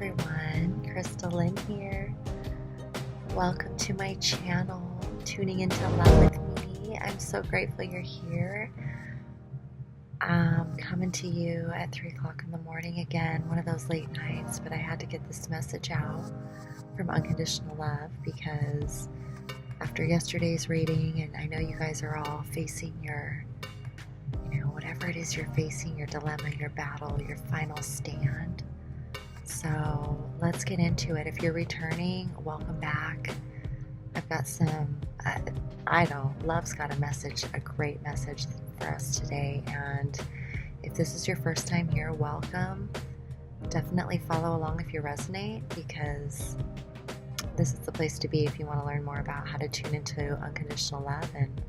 everyone, Lynn here. Welcome to my channel, Tuning into Love with me. I'm so grateful you're here. Coming to you at 3 o'clock in the morning again, one of those late nights, but I had to get this message out from Unconditional Love because after yesterday's reading, and I know you guys are all facing your, whatever it is you're facing, your dilemma, your battle, your final stand. So let's get into it. If you're returning, welcome back. I've got some, Love's got a great message for us today. And if this is your first time here, welcome. Definitely follow along if you resonate, because this is the place to be if you want to learn more about how to tune into unconditional love and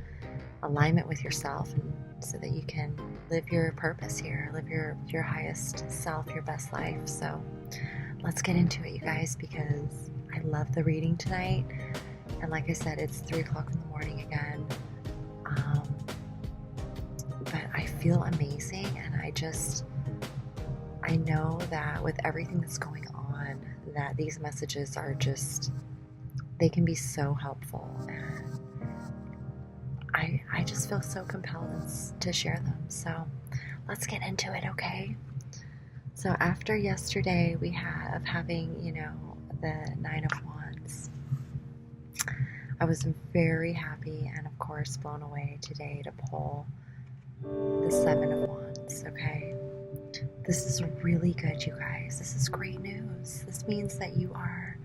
alignment with yourself, and so that you can live your purpose here, live your highest self, your best life. So let's get into it, you guys, because I love the reading tonight. And like I said, it's 3 o'clock in the morning again. But I feel amazing, and I know that with everything that's going on, that these messages are they can be so helpful. And I just feel so compelled to share them. So let's get into it, okay? So after yesterday, we have having, the 9 of Wands. I was very happy and, of course, blown away today to pull the 7 of Wands, okay? This is really good, you guys. This is great news. This means that you are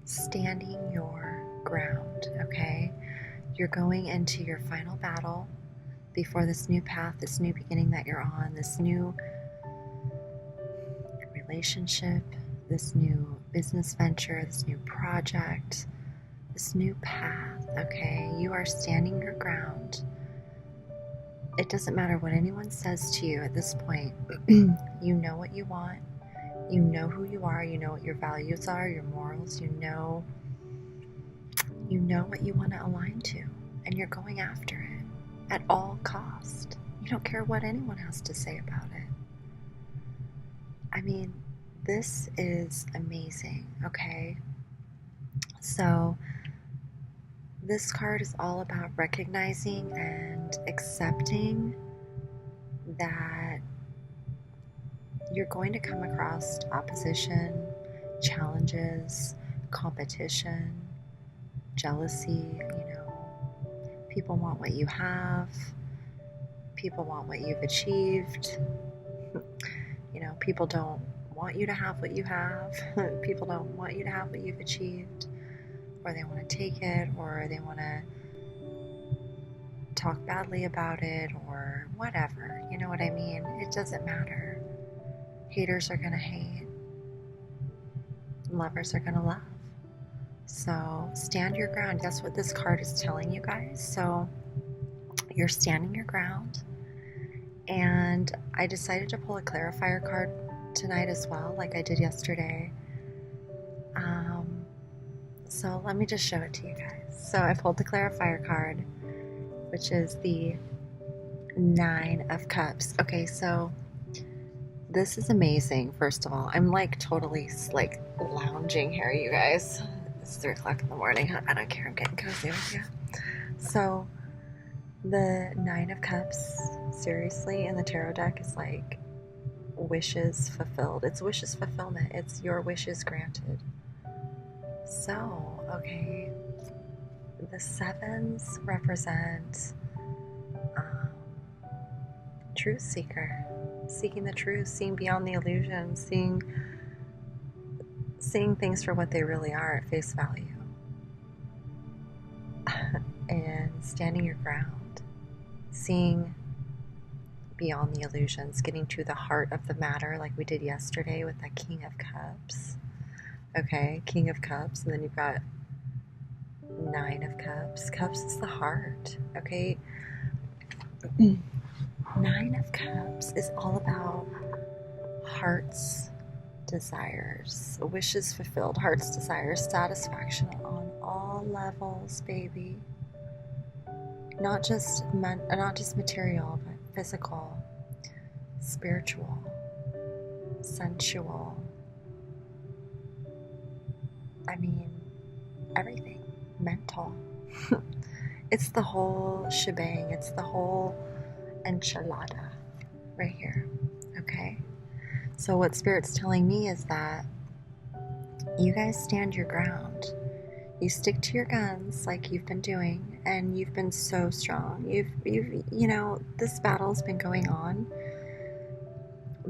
standing your ground, okay? You're going into your final battle before this new path, this new beginning that you're on, this new relationship, this new business venture, this new project, this new path, okay? You are standing your ground. It doesn't matter what anyone says to you at this point. You know what you want. You know who you are. You know what your values are, your morals. You know what you want to align to, and you're going after it at all cost. You don't care what anyone has to say about it. I mean, this is amazing, okay? So this card is all about recognizing and accepting that you're going to come across opposition, challenges, competition, jealousy. People want what you have. People want what you've achieved. People don't want you to have what you have. People don't want you to have what you've achieved, or they want to take it, or they want to talk badly about it, or whatever. You know what I mean? It doesn't matter. Haters are going to hate. Lovers are going to love. So stand your ground. That's what this card is telling you guys. So you're standing your ground. And I decided to pull a clarifier card tonight as well, like I did yesterday. So let me just show it to you guys. So I pulled the clarifier card, which is the 9 of Cups. Okay, so this is amazing. First of all, I'm totally lounging here, you guys. It's 3 o'clock in the morning. I don't care. I'm getting cozy with you. So the 9 of Cups, seriously, in the tarot deck is wishes fulfilled. It's wishes fulfillment. It's your wishes granted. So, okay, the 7s represent truth seeker, seeking the truth, seeing beyond the illusion, seeing things for what they really are at face value, and standing your ground, seeing beyond the illusions, getting to the heart of the matter like we did yesterday with that King of Cups. Okay, King of Cups, and then you've got 9 of Cups. Cups is the heart, okay? 9 of Cups is all about heart's desires, wishes fulfilled, heart's desires, satisfaction on all levels, baby. Not just material, but physical, spiritual, sensual, I mean, everything. Mental. It's the whole shebang. It's the whole enchilada right here. Okay? So what Spirit's telling me is that you guys stand your ground. You stick to your guns like you've been doing, and you've been so strong. You know, this battle's been going on,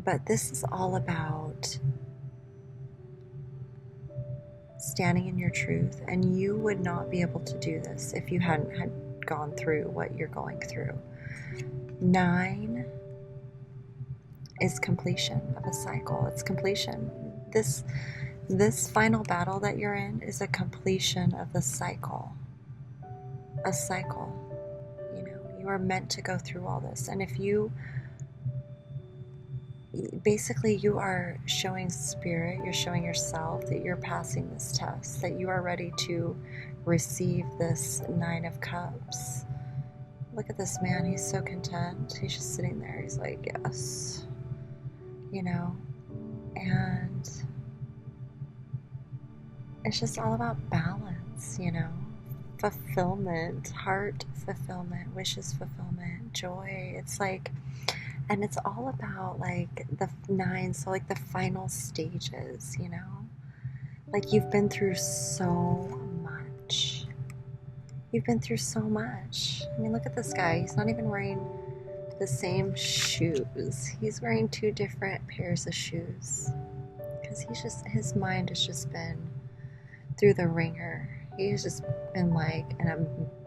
but this is all about standing in your truth, and you would not be able to do this if you hadn't had gone through what you're going through. 9 is completion of a cycle. It's completion. This final battle that you're in is a completion of the cycle. A cycle. You know, you are meant to go through all this. And if you, basically you are showing Spirit, you're showing yourself that you're passing this test, that you are ready to receive this 9 of Cups. Look at this man, he's so content. He's just sitting there, he's like, yes. You know, and it's just all about balance, you know, fulfillment, heart fulfillment, wishes fulfillment, joy. It's like, and it's all about like the 9, so like the final stages, you know, like you've been through so much. You've been through so much. I mean, look at this guy. He's not even wearing the same shoes. He's wearing 2 different pairs of shoes because his mind has just been through the ringer. He's just been like in a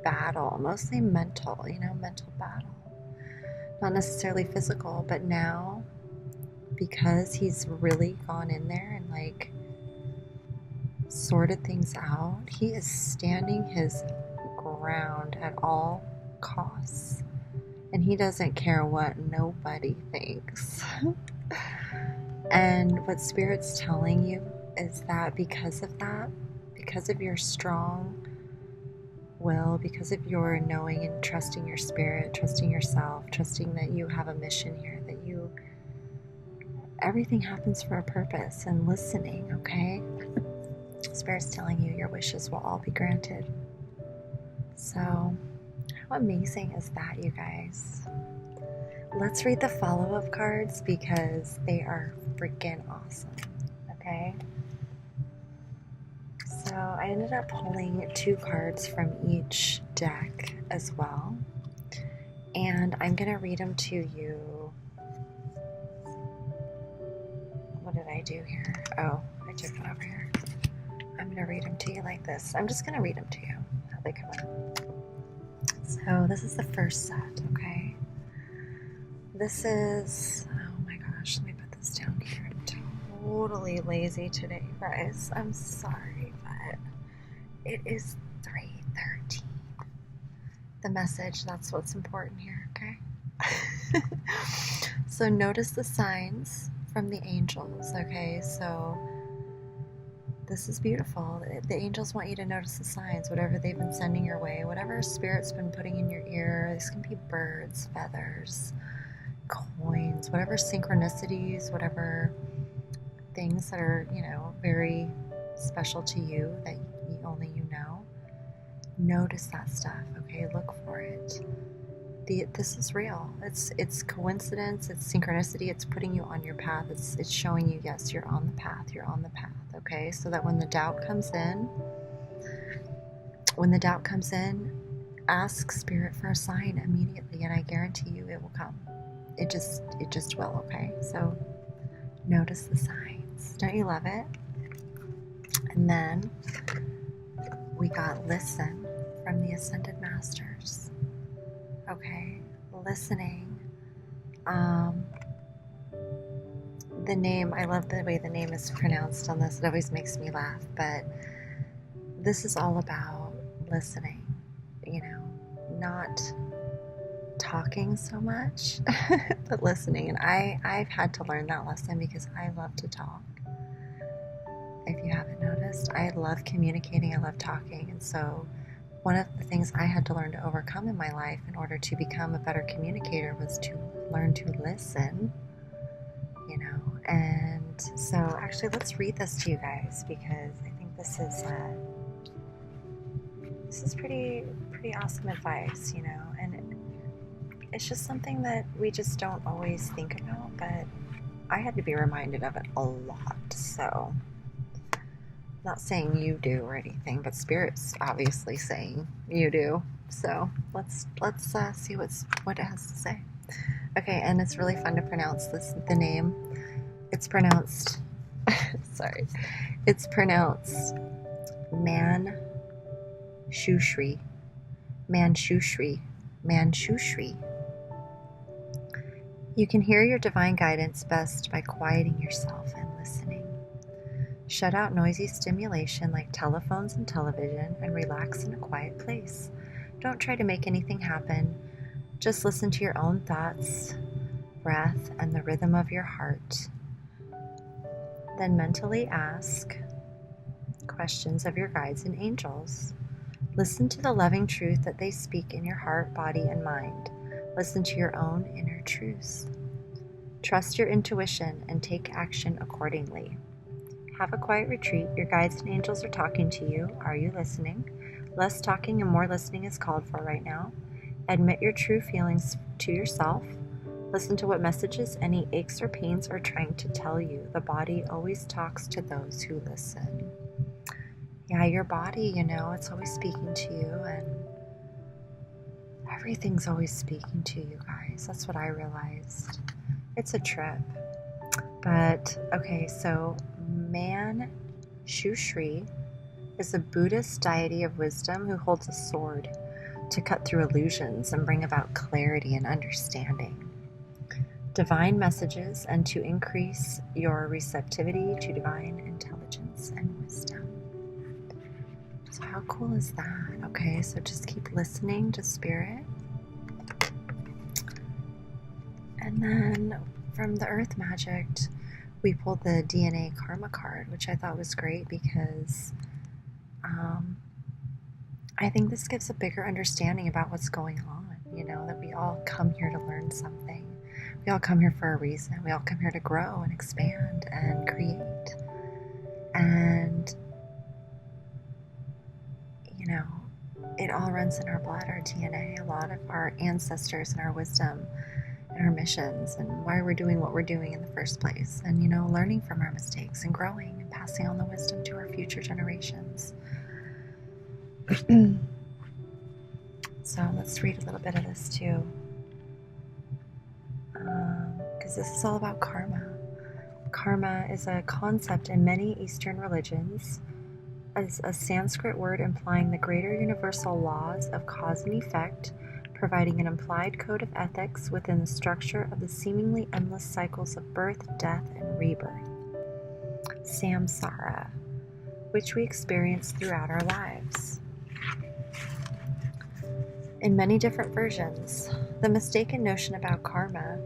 battle, mostly mental, you know, mental battle. Not necessarily physical, but now, because he's really gone in there and like sorted things out, he is standing his ground at all costs. And he doesn't care what nobody thinks. And what Spirit's telling you is that because of that, because of your strong will, because of your knowing and trusting your Spirit, trusting yourself, trusting that you have a mission here, that you, everything happens for a purpose, and listening, okay? Spirit's telling you your wishes will all be granted. So, how amazing is that, you guys? Let's read the follow-up cards because they are freaking awesome, okay? So I ended up pulling 2 cards from each deck as well, and I'm going to read them to you. What did I do here? Oh, I took it over here. I'm going to read them to you like this. I'm just going to read them to you, how they come up. So this is the first set, okay? This is, oh my gosh, let me put this down here. I'm totally lazy today, guys. I'm sorry, but it is 3:13. The message, that's what's important here, okay? So notice the signs from the angels, okay? So this is beautiful. The angels want you to notice the signs, whatever they've been sending your way, whatever Spirit's been putting in your ear. These can be birds, feathers, coins, whatever synchronicities, whatever things that are, you know, very special to you that only you know. Notice that stuff, okay? Look for it. This is real. It's coincidence, it's synchronicity, it's putting you on your path, it's showing you, yes, you're on the path, okay? So that when the doubt comes in, ask Spirit for a sign immediately, and I guarantee you it will come. It just will, okay? So notice the signs. Don't you love it? And then we got listen from the Ascended Masters. Okay, listening. The name, I love the way the name is pronounced on this. It always makes me laugh, but this is all about listening, you know, not talking so much, but listening. And I've had to learn that lesson because I love to talk. If you haven't noticed, I love communicating, I love talking, and so one of the things I had to learn to overcome in my life in order to become a better communicator was to learn to listen, you know. And so actually let's read this to you guys because I think this is pretty awesome advice, you know, and it's just something that we just don't always think about, but I had to be reminded of it a lot. So, not saying you do or anything, but Spirit's obviously saying you do. So let's see what it has to say. Okay, and it's really fun to pronounce the name. It's pronounced sorry. It's pronounced Manjushri. Manjushri. Manjushri. You can hear your divine guidance best by quieting yourself and listening. Shut out noisy stimulation like telephones and television and relax in a quiet place. Don't try to make anything happen. Just listen to your own thoughts, breath, and the rhythm of your heart. Then mentally ask questions of your guides and angels. Listen to the loving truth that they speak in your heart, body, and mind. Listen to your own inner truths. Trust your intuition and take action accordingly. Have a quiet retreat. Your guides and angels are talking to you. Are you listening? Less talking and more listening is called for right now. Admit your true feelings to yourself. Listen to what messages any aches or pains are trying to tell you. The body always talks to those who listen. Yeah, your body, you know, it's always speaking to you, and everything's always speaking to you guys. That's what I realized. It's a trip. But, okay, so Manjushri is a Buddhist deity of wisdom who holds a sword to cut through illusions and bring about clarity and understanding, divine messages, and to increase your receptivity to divine intelligence and wisdom. So how cool is that? Okay, so just keep listening to Spirit. And then from the Earth Magic, we pulled the DNA Karma card, which I thought was great because I think this gives a bigger understanding about what's going on, you know, that we all come here to learn something. We all come here for a reason. We all come here to grow and expand and create. And, you know, it all runs in our blood, our DNA, a lot of our ancestors and our wisdom and our missions and why we're doing what we're doing in the first place. And, you know, learning from our mistakes and growing and passing on the wisdom to our future generations. So let's read a little bit of this too. Because this is all about karma. Karma is a concept in many Eastern religions, as a Sanskrit word implying the greater universal laws of cause and effect, providing an implied code of ethics within the structure of the seemingly endless cycles of birth, death, and rebirth, samsara, which we experience throughout our lives. In many different versions, the mistaken notion about karma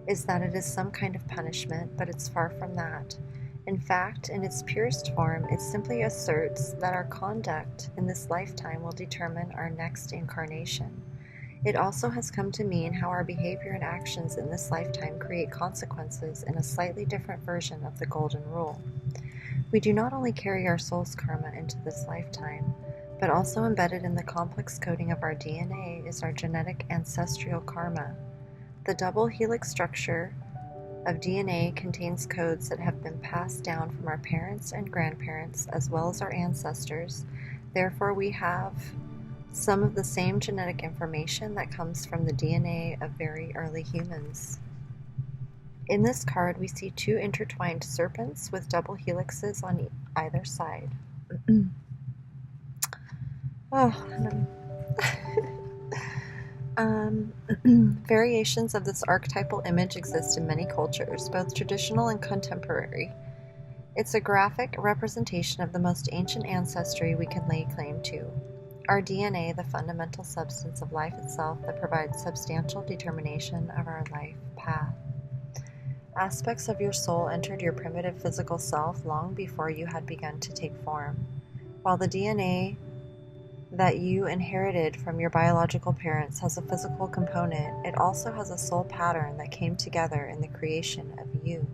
is that it is some kind of punishment, but it's far from that. In fact, in its purest form, it simply asserts that our conduct in this lifetime will determine our next incarnation. It also has come to mean how our behavior and actions in this lifetime create consequences in a slightly different version of the golden rule. We do not only carry our soul's karma into this lifetime, but also embedded in the complex coding of our DNA is our genetic ancestral karma. The double helix structure of DNA contains codes that have been passed down from our parents and grandparents as well as our ancestors. Therefore, we have some of the same genetic information that comes from the DNA of very early humans. In this card, we see two intertwined serpents with double helixes on either side. Variations of this archetypal image exist in many cultures, both traditional and contemporary. It's a graphic representation of the most ancient ancestry we can lay claim to. Our DNA, the fundamental substance of life itself that provides substantial determination of our life path. Aspects of your soul entered your primitive physical self long before you had begun to take form. While the DNA that you inherited from your biological parents has a physical component, it also has a soul pattern that came together in the creation of you.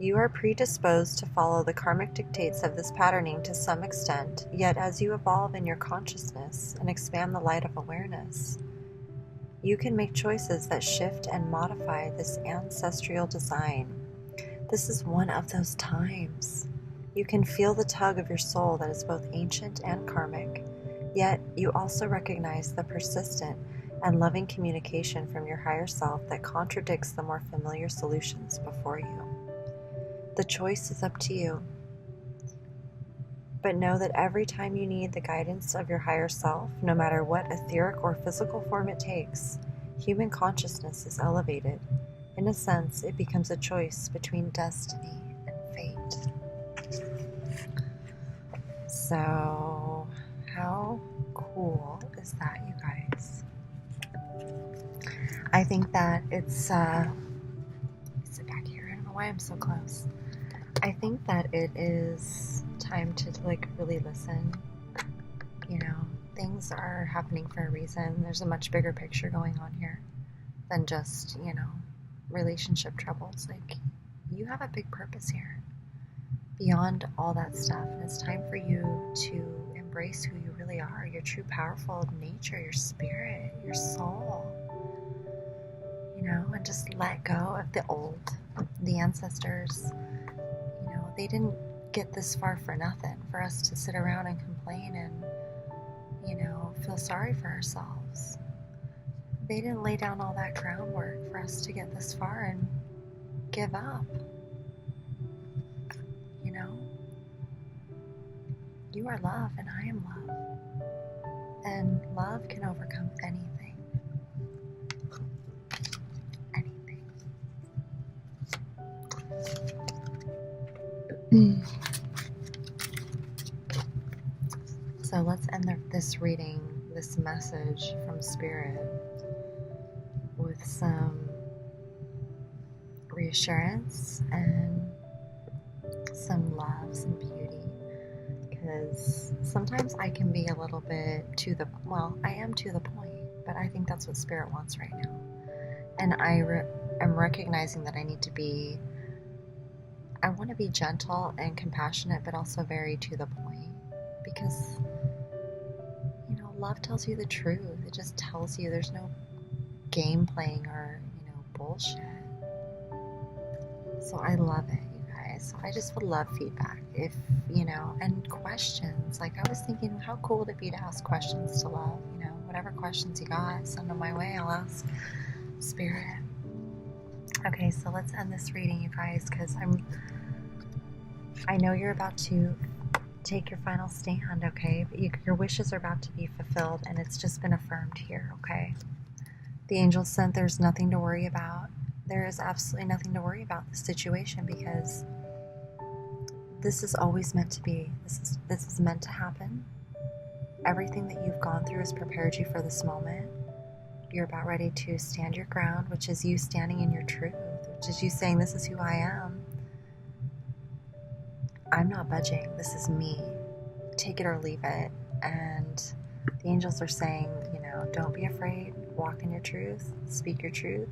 You are predisposed to follow the karmic dictates of this patterning to some extent, yet as you evolve in your consciousness and expand the light of awareness, you can make choices that shift and modify this ancestral design. This is one of those times. You can feel the tug of your soul that is both ancient and karmic, yet you also recognize the persistent and loving communication from your higher self that contradicts the more familiar solutions before you. The choice is up to you. But know that every time you need the guidance of your higher self, no matter what etheric or physical form it takes, human consciousness is elevated. In a sense, it becomes a choice between destiny and fate. So, how cool is that, you guys? I think that it's, sit back here, I don't know why I'm so close. I think that it is time to like really listen. You know, things are happening for a reason. There's a much bigger picture going on here than just, you know, relationship troubles. Like, you have a big purpose here beyond all that stuff, and it's time for you to embrace who you really are, your true powerful nature, your spirit, your soul, you know, and just let go of the old. The ancestors, you know, they didn't get this far for nothing, for us to sit around and complain and, you know, feel sorry for ourselves. They didn't lay down all that groundwork for us to get this far and give up. You know, you are love and I am love, and love can overcome anything. So let's end this reading, this message from Spirit, with some reassurance and some love, some beauty. Because sometimes I can be a little bit I am to the point, but I think that's what Spirit wants right now. And I am recognizing that I want to be gentle and compassionate, but also very to the point, because, you know, love tells you the truth. It just tells you, there's no game playing or, you know, bullshit. So I love it, you guys. So I just would love feedback, if, you know, and questions. Like, I was thinking, how cool would it be to ask questions to love? You know, whatever questions you got, send them my way. I'll ask Spirit. Okay, so let's end this reading, you guys, because I know you're about to take your final stand, okay? But your wishes are about to be fulfilled, and it's just been affirmed here, okay? The angels sent, there's nothing to worry about. There is absolutely nothing to worry about this situation, because this is always meant to be. This is meant to happen. Everything that you've gone through has prepared you for this moment. You're about ready to stand your ground, which is you standing in your truth, which is you saying, this is who I am. I'm not budging. This is me. Take it or leave it. And the angels are saying, you know, don't be afraid. Walk in your truth. Speak your truth.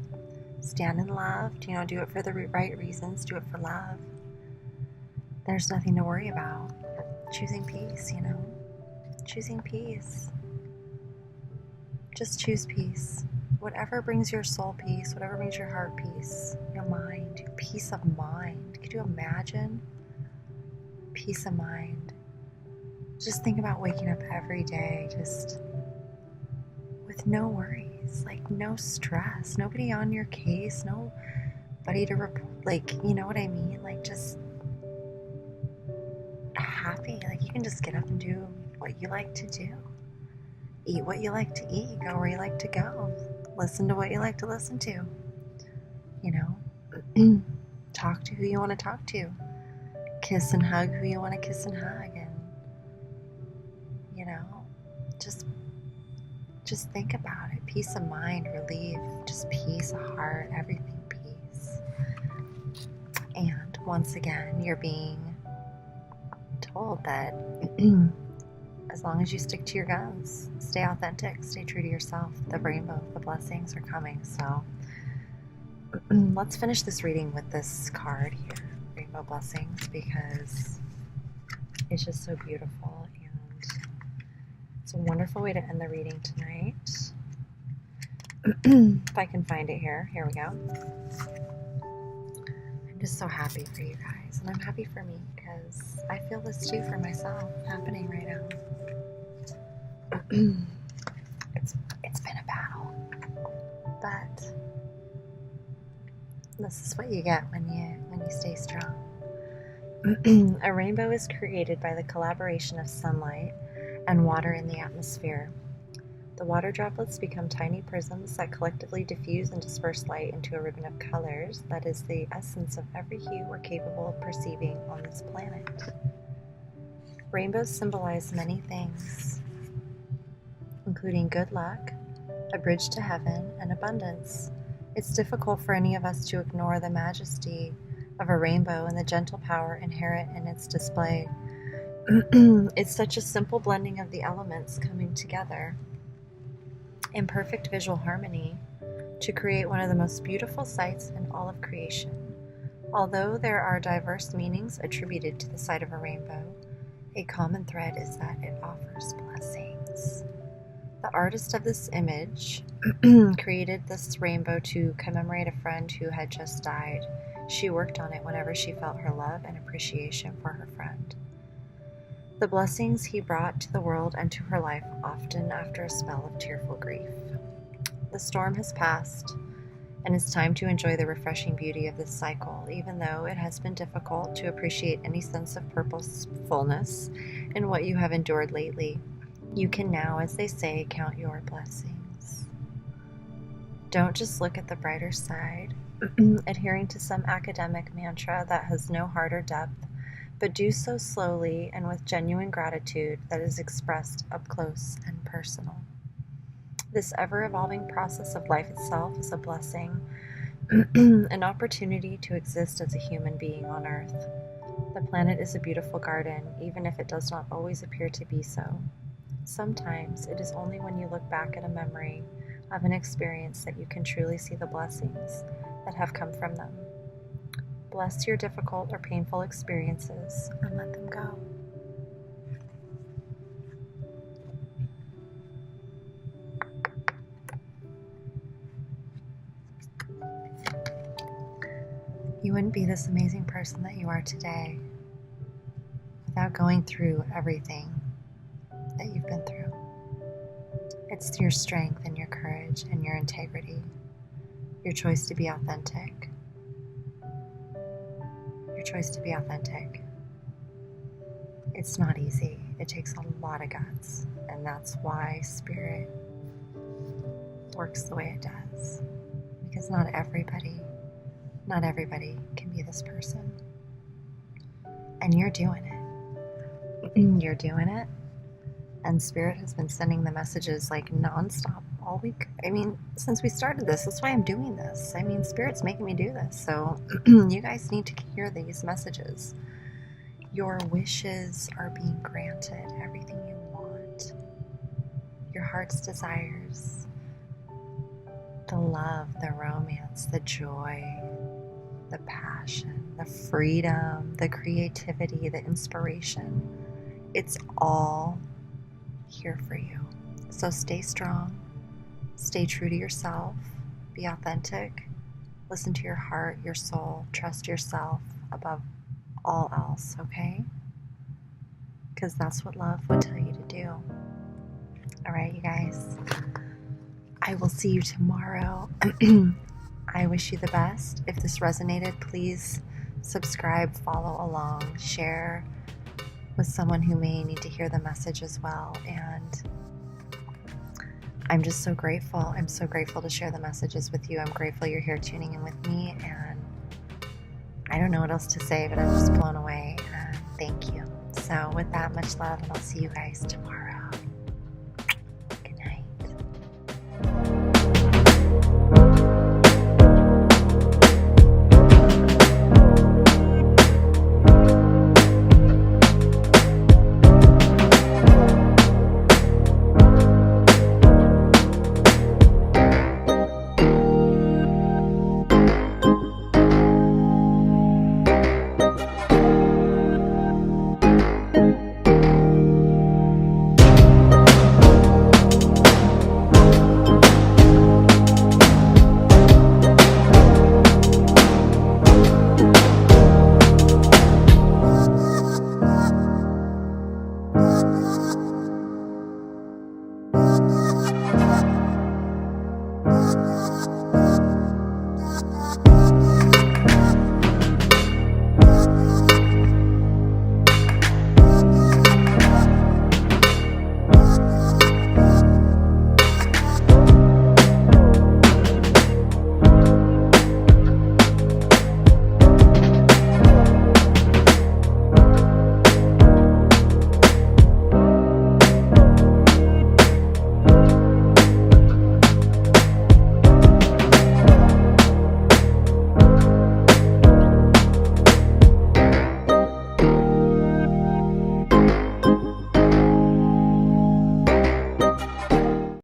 Stand in love. You know, do it for the right reasons. Do it for love. There's nothing to worry about. Choosing peace, you know. Choosing peace. Just choose peace. Whatever brings your soul peace, whatever brings your heart peace, your mind, your peace of mind. Could you imagine? Peace of mind. Just think about waking up every day just with no worries, like no stress, nobody on your case, nobody to like, you know what I mean? Like, just happy. Like, you can just get up and do what you like to do. Eat what you like to eat, go where you like to go, listen to what you like to listen to, you know, talk to who you want to talk to, kiss and hug who you want to kiss and hug, and, you know, just think about it. Peace of mind, relief, just peace of heart, everything peace. And once again, you're being told that as long as you stick to your guns, stay authentic, stay true to yourself, the rainbow, the blessings are coming. So let's finish this reading with this card here. rainbow blessings because it's just so beautiful, and it's a wonderful way to end the reading tonight. If I can find it here. Here we go. I'm just so happy for you guys, and I'm happy for me because I feel this too for myself happening right now. It's been a battle, but this is what you get when you stay strong. A rainbow is created by the collaboration of sunlight and water in the atmosphere. The water droplets become tiny prisms that collectively diffuse and disperse light into a ribbon of colors that is the essence of every hue we're capable of perceiving on this planet. Rainbows symbolize many things, including good luck, a bridge to heaven, and abundance. It's difficult for any of us to ignore the majesty of a rainbow and the gentle power inherent in its display. It's such a simple blending of the elements coming together in perfect visual harmony to create one of the most beautiful sights in all of creation. Although there are diverse meanings attributed to the sight of a rainbow, a common thread is that it offers blessings. The artist of this image created this rainbow to commemorate a friend who had just died. She worked on it whenever she felt her love and appreciation for her friend. The blessings he brought to the world and to her life, often after a spell of tearful grief. The storm has passed, and it's time to enjoy the refreshing beauty of this cycle, even though it has been difficult to appreciate any sense of purposefulness in what you have endured lately. You can now, as they say, count your blessings. Don't just look at the brighter side, adhering to some academic mantra that has no heart or depth, but do so slowly and with genuine gratitude that is expressed up close and personal. This ever-evolving process of life itself is a blessing, an opportunity to exist as a human being on Earth. The planet is a beautiful garden, even if it does not always appear to be so. Sometimes it is only when you look back at a memory of an experience that you can truly see the blessings that have come from them. Bless your difficult or painful experiences and let them go. You wouldn't be this amazing person that you are today without going through everything that you've been through. It's your strength and your courage and your integrity, your choice to be authentic. Your choice to be authentic. It's not easy. It takes a lot of guts, and that's why Spirit works the way it does. Because not everybody can be this person. And you're doing it. You're doing it. And Spirit has been sending the messages like nonstop all week. I mean, since we started this, that's why I'm doing this. I mean, Spirit's making me do this. So you guys need to hear these messages. Your wishes are being granted. Everything you want. Your heart's desires. The love, the romance, the joy, the passion, the freedom, the creativity, the inspiration. It's all here for you. So stay strong, stay true to yourself, be authentic, listen to your heart, your soul, trust yourself above all else, okay? Because that's what love would tell you to do. All right, you guys, I will see you tomorrow. I wish you the best. If this resonated, please subscribe, follow along, share with someone who may need to hear the message as well. And I'm just so grateful. I'm so grateful to share the messages with you. I'm grateful you're here tuning in with me, and I don't know what else to say, but I'm just blown away. Thank you. So with that, much love, and I'll see you guys tomorrow.